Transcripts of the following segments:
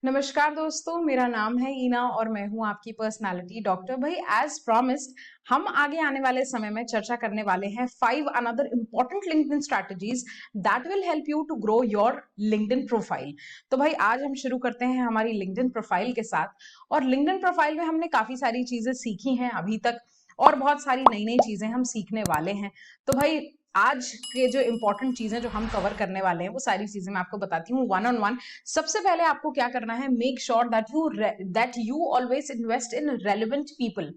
नमस्कार दोस्तों, मेरा नाम है ईना और मैं हूं आपकी पर्सनालिटी डॉक्टर। भाई एज प्रॉमिस्ड हम आगे आने वाले समय में चर्चा करने वाले हैं 5 another important LinkedIn strategies that will help you to grow your LinkedIn profile. तो भाई आज हम शुरू करते हैं हमारी लिंक्डइन प्रोफाइल के साथ। और लिंक्डइन प्रोफाइल में हमने काफी सारी चीजें सीखी हैं अभी तक और बहुत सारी नई नई चीजें हम सीखने वाले हैं। तो भाई आज के जो इंपॉर्टेंट चीजें जो हम कवर करने वाले हैं वो सारी चीजें मैं आपको बताती हूँ वन ऑन वन। सबसे पहले आपको क्या करना है, make sure that you always invest in relevant people.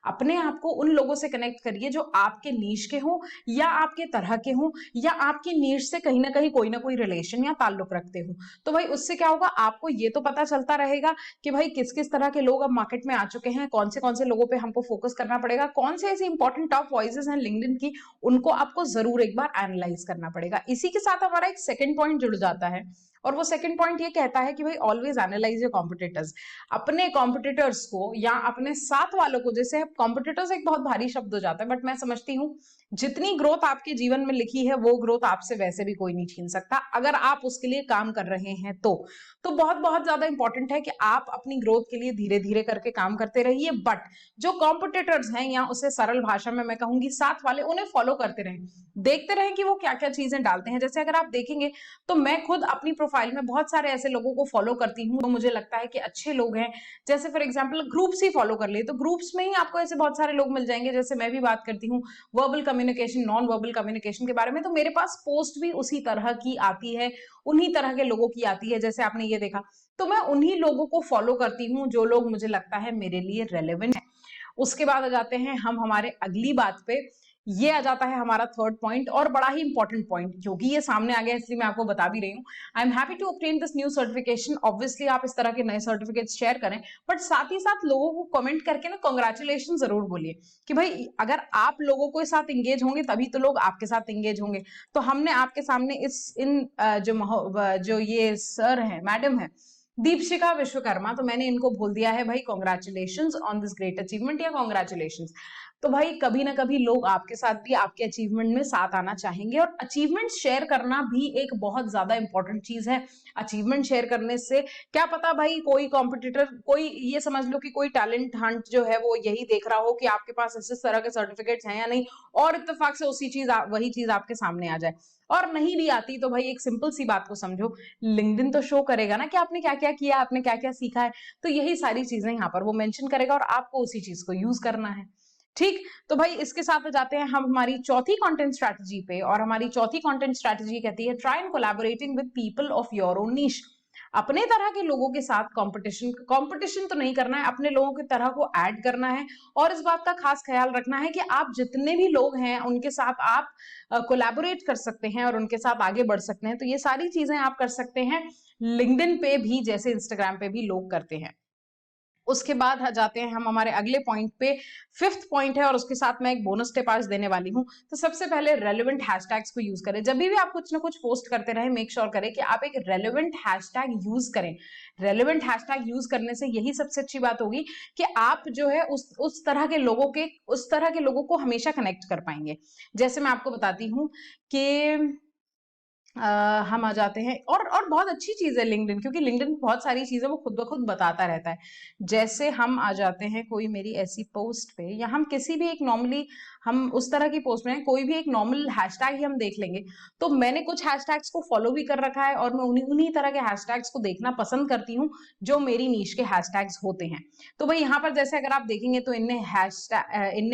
अपने आप को उन लोगों से कनेक्ट करिए जो आपके नीश के हों या आपके तरह के हों या आपकी नीश से कहीं ना कोई रिलेशन या ताल्लुक रखते हो। तो भाई उससे क्या होगा, आपको ये तो पता चलता रहेगा कि भाई किस किस तरह के लोग अब मार्केट में आ चुके हैं, कौन से लोगों पे हमको फोकस करना पड़ेगा, कौन से ऐसे इंपॉर्टेंट टॉप वॉइसेस हैं लिंक्डइन की, उनको आपको जरूर एक बार एनालाइज करना पड़ेगा। इसी के साथ हमारा एक सेकंड पॉइंट जुड़ जाता है और वो सेकंड पॉइंट ये कहता है कि भाई ऑलवेज एनालाइज योर कॉम्पिटिटर्स। अपने कॉम्पिटिटर्स को या अपने साथ वालों को, जैसे कॉम्पिटिटर्स एक बहुत भारी शब्द हो जाता है बट मैं समझती हूँ जितनी ग्रोथ आपके जीवन में लिखी है वो ग्रोथ आपसे वैसे भी कोई नहीं छीन सकता अगर आप उसके लिए काम कर रहे हैं तो बहुत बहुत ज्यादा इंपॉर्टेंट है कि आप अपनी ग्रोथ के लिए धीरे धीरे करके काम करते रहिए। बट जो कॉम्पिटिटर्स हैं या उसे सरल भाषा में मैं कहूंगी साथ वाले, उन्हें फॉलो करते रहें, देखते रहें कि वो क्या क्या चीजें डालते हैं। जैसे अगर आप देखेंगे तो मैं खुद अपनी प्रोफाइल में बहुत सारे ऐसे लोगों को फॉलो करती हूँ तो मुझे लगता है कि अच्छे लोग हैं। जैसे for example groups he follow कर लिए तो ग्रुप्स में ही आपको ऐसे बहुत सारे लोग मिल जाएंगे। जैसे मैं भी बात करती हूँ verbal communication, non verbal communication के बारे में, तो मेरे पास पोस्ट भी उसी तरह की आती है, उन्हीं तरह के लोगों की आती है जैसे आपने ये देखा। तो मैं उन्हीं लोगों को फॉलो करती हूँ जो लोग मुझे लगता है मेरे लिए रेलेवेंट है। उसके बाद आ जाते हैं हम हमारे अगली बात पे। ये आ जाता है हमारा थर्ड पॉइंट और बड़ा ही इंपॉर्टेंट पॉइंट, क्योंकि ये सामने आ गया इसलिए मैं आपको बता भी रही हूँ। I am happy to obtain this new certification. Obviously आप इस तरह के नए सर्टिफिकेट शेयर करें बट साथ ही साथ लोगों को कमेंट करके ना कांग्रेचुलेशन जरूर बोलिए कि भाई अगर आप लोगों के साथ इंगेज होंगे तभी तो लोग आपके साथ इंगेज होंगे। तो हमने आपके सामने जो ये सर है, मैडम है दीपशिका विश्वकर्मा, तो मैंने इनको बोल दिया है भाई congratulation on this great achievement या कॉन्ग्रेचुलेशन। तो भाई कभी ना कभी लोग आपके साथ भी आपके अचीवमेंट में साथ आना चाहेंगे और अचीवमेंट शेयर करना भी एक बहुत ज्यादा इंपॉर्टेंट चीज है। अचीवमेंट शेयर करने से क्या पता भाई कोई कॉम्पिटिटर, कोई ये समझ लो कि कोई टैलेंट हंट जो है वो यही देख रहा हो कि आपके पास इस तरह के सर्टिफिकेट्स हैं या नहीं, और इत्तेफाक से वही चीज आपके सामने आ जाए। और नहीं भी आती तो भाई एक सिंपल सी बात को समझो, लिंक्डइन तो शो करेगा ना कि आपने क्या क्या किया, आपने क्या क्या सीखा है। तो यही सारी चीजें यहाँ पर वो मेंशन करेगा और आपको उसी चीज को यूज करना है। ठीक, तो भाई इसके साथ जाते हैं हम हमारी चौथी कंटेंट स्ट्रैटेजी पे। और हमारी चौथी कंटेंट स्ट्रैटेजी कहती है try and collaborating with people of your own niche. अपने तरह के लोगों के साथ कंपटीशन तो नहीं करना है, अपने लोगों की तरह को ऐड करना है। और इस बात का खास ख्याल रखना है कि आप जितने भी लोग हैं उनके साथ आप कोलैबोरेट कर सकते हैं और उनके साथ आगे बढ़ सकते हैं। तो ये सारी चीजें आप कर सकते हैं लिंक्डइन पे भी जैसे इंस्टाग्राम पे भी लोग करते हैं। उसके बाद जाते हैं हम हमारे अगले पॉइंट पे। फिफ्थ पॉइंट है और उसके साथ मैं एक बोनस टिप आज देने वाली हूं। तो सबसे पहले रेलेवेंट हैशटैग्स को यूज करें। जब भी आप कुछ ना कुछ पोस्ट करते रहे, मेक श्योर करें कि आप एक रेलेवेंट हैशटैग यूज करें। रेलेवेंट हैशटैग यूज करने से यही सबसे अच्छी बात होगी कि आप जो है उस तरह के लोगों को हमेशा कनेक्ट कर पाएंगे। जैसे मैं आपको बताती हूँ कि हम आ जाते हैं और बहुत अच्छी चीज है लिंक्डइन, क्योंकि लिंक्डइन बहुत सारी चीजें वो खुद ब खुद बताता रहता है। जैसे हम आ जाते हैं कोई मेरी ऐसी पोस्ट पे या हम किसी भी एक नॉर्मली हम उस तरह की पोस्ट में कोई भी एक नॉर्मल हैशटैग ही हम देख लेंगे। तो मैंने कुछ हैशटैग्स को फॉलो भी कर रखा है और मैं उन्हीं उन्हीं तरह के हैशटैग्स को देखना पसंद करती हूँ जो मेरी नीश के हैशटैग्स होते हैं। तो भाई यहाँ पर जैसे अगर आप देखेंगे तो इनने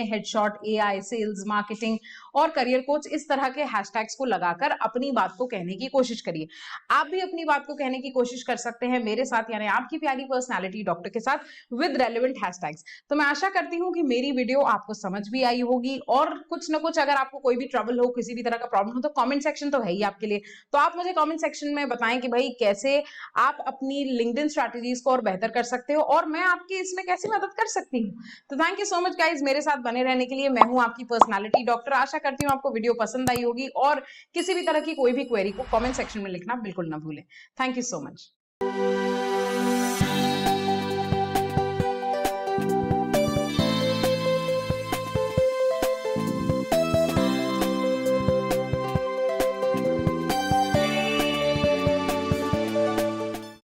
हेडशॉट, एआई, सेल्स, मार्केटिंग और करियर कोच, इस तरह के हैशटैग्स को लगाकर अपनी बात को कहने की कोशिश करिए। आप भी अपनी बात को कहने की कोशिश कर सकते हैं मेरे साथ, यानी आपकी प्यारी पर्सनालिटी डॉक्टर के साथ विद रेलेवेंट हैशटैग्स। तो मैं आशा करती हूँ कि मेरी वीडियो आपको समझ भी आई होगी और कुछ ना कुछ अगर आपको कोई भी ट्रबल हो, किसी भी तरह का प्रॉब्लम हो, तो कमेंट सेक्शन तो है ही आपके लिए। तो आप मुझे कमेंट सेक्शन में बताएं कि भाई कैसे आप अपनी लिंक्डइन स्ट्रैटेजीज को और बेहतर कर सकते हो और मैं आपकी इसमें कैसी मदद कर सकती हूँ। तो thank you so much guys मेरे साथ बने रहने के लिए। मैं हूँ आपकी पर्सनालिटी डॉक्टर। आशा करती हूँ आपको वीडियो पसंद आई होगी और किसी भी तरह की कोई भी क्वेरी को कमेंट सेक्शन में लिखना बिल्कुल ना भूलें। Thank you so much.